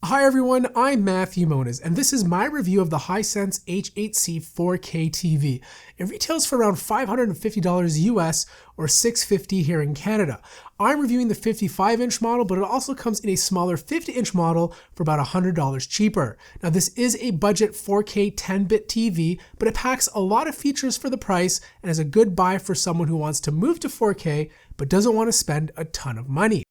Hi everyone, I'm Matthew Moniz, and this is my review of the Hisense H8C 4K TV. It retails for around $550 US or $650 here in Canada. I'm reviewing the 55-inch model, but it also comes in a smaller 50-inch model for about $100 cheaper. Now this is a budget 4K 10-bit TV, but it packs a lot of features for the price and is a good buy for someone who wants to move to 4K but doesn't want to spend a ton of money.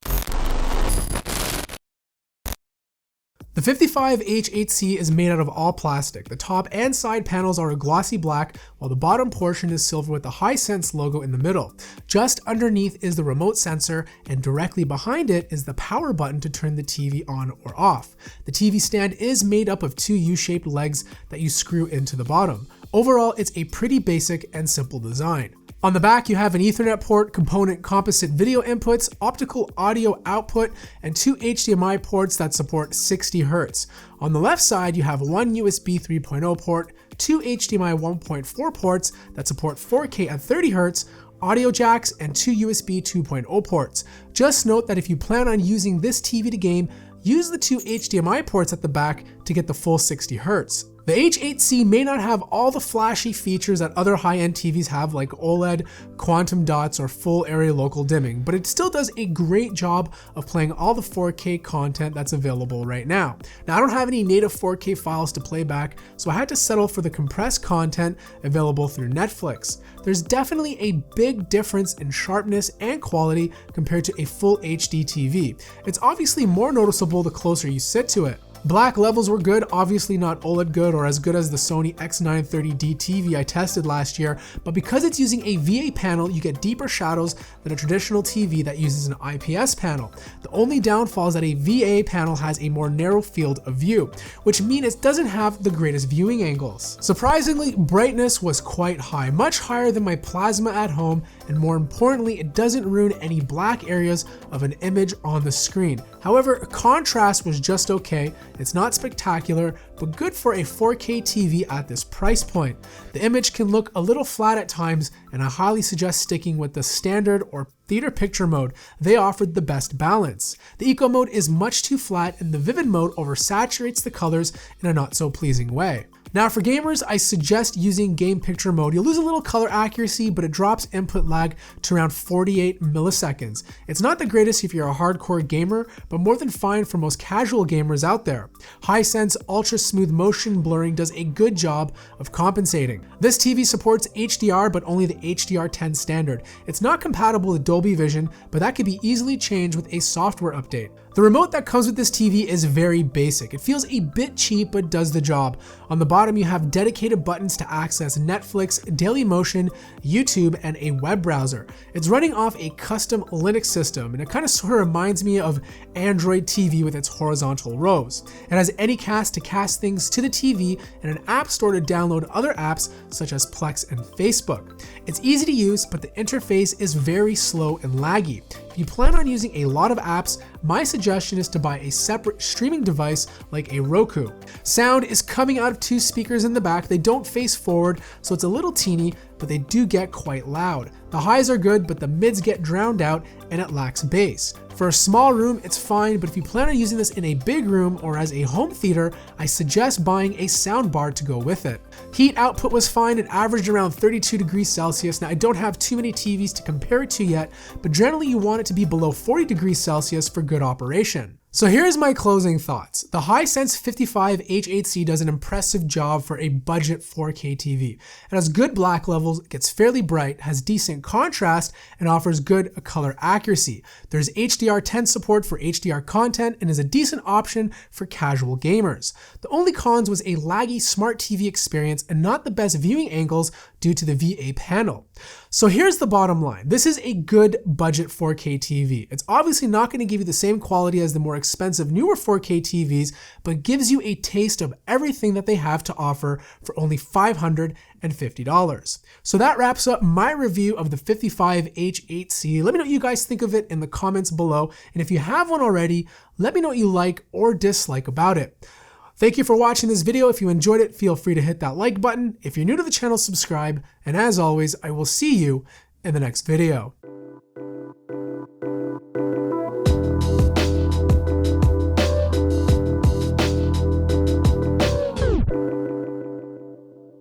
The 55 H8C is made out of all plastic. The top and side panels are a glossy black, while the bottom portion is silver with the Hisense logo in the middle. Just underneath is the remote sensor, and directly behind it is the power button to turn the TV on or off. The TV stand is made up of two U-shaped legs that you screw into the bottom. Overall, it's a pretty basic and simple design. On the back, you have an Ethernet port, component composite video inputs, optical audio output, and two HDMI ports that support 60 Hz. On the left side, you have one USB 3.0 port, two HDMI 1.4 ports that support 4K at 30 Hz, audio jacks, and two USB 2.0 ports. Just note that if you plan on using this TV to game, use the two HDMI ports at the back to get the full 60 Hz. The H8C may not have all the flashy features that other high-end TVs have, like OLED, quantum dots, or full area local dimming, but it still does a great job of playing all the 4K content that's available right now. Now, I don't have any native 4K files to play back, so I had to settle for the compressed content available through Netflix. There's definitely a big difference in sharpness and quality compared to a full HD TV. It's obviously more noticeable the closer you sit to it. Black levels were good, obviously not OLED good or as good as the Sony X930D TV I tested last year, but because it's using a VA panel, you get deeper shadows than a traditional TV that uses an IPS panel. The only downfall is that a VA panel has a more narrow field of view, which means it doesn't have the greatest viewing angles. Surprisingly, brightness was quite high, much higher than my plasma at home, and more importantly, it doesn't ruin any black areas of an image on the screen. However, contrast was just okay. It's not spectacular, but good for a 4K TV at this price point. The image can look a little flat at times, and I highly suggest sticking with the standard or theater picture mode. They offered the best balance. The eco mode is much too flat, and the vivid mode oversaturates the colors in a not so pleasing way. Now for gamers, I suggest using game picture mode. You'll lose a little color accuracy, but it drops input lag to around 48 milliseconds. It's not the greatest if you're a hardcore gamer, but more than fine for most casual gamers out there. Hisense ultra smooth motion blurring does a good job of compensating. This TV supports HDR, but only the HDR10 standard. It's not compatible with Dolby Vision, but that could be easily changed with a software update. The remote that comes with this TV is very basic. It feels a bit cheap, but does the job. On the bottom, you have dedicated buttons to access Netflix, Dailymotion, YouTube, and a web browser. It's running off a custom Linux system, and it kind of sort of reminds me of Android TV with its horizontal rows. It has Anycast to cast things to the TV, and an app store to download other apps such as Plex and Facebook. It's easy to use, but the interface is very slow and laggy. If you plan on using a lot of apps, my suggestion is to buy a separate streaming device like a Roku. Sound is coming out of two speakers in the back. They don't face forward, so it's a little teeny, but they do get quite loud. The highs are good, but the mids get drowned out and it lacks bass. For a small room, it's fine, but if you plan on using this in a big room or as a home theater, I suggest buying a sound bar to go with it. Heat output was fine. It averaged around 32 degrees Celsius. Now, I don't have too many TVs to compare it to yet, but generally you want it to be below 40 degrees Celsius for good operation. So here's my closing thoughts. The Hisense 55 H8C does an impressive job for a budget 4K TV. It has good black levels, gets fairly bright, has decent contrast, and offers good color accuracy. There's HDR10 support for HDR content and is a decent option for casual gamers. The only cons was a laggy smart TV experience and not the best viewing angles due to the VA panel. So here's the bottom line. This is a good budget 4K TV. It's obviously not going to give you the same quality as the more expensive newer 4K TVs, but gives you a taste of everything that they have to offer for only $550. So that wraps up my review of the 55 H8C. Let me know what you guys think of it in the comments below. And if you have one already, let me know what you like or dislike about it. Thank you for watching this video. If you enjoyed it, feel free to hit that like button. If you're new to the channel, subscribe. And as always, I will see you in the next video.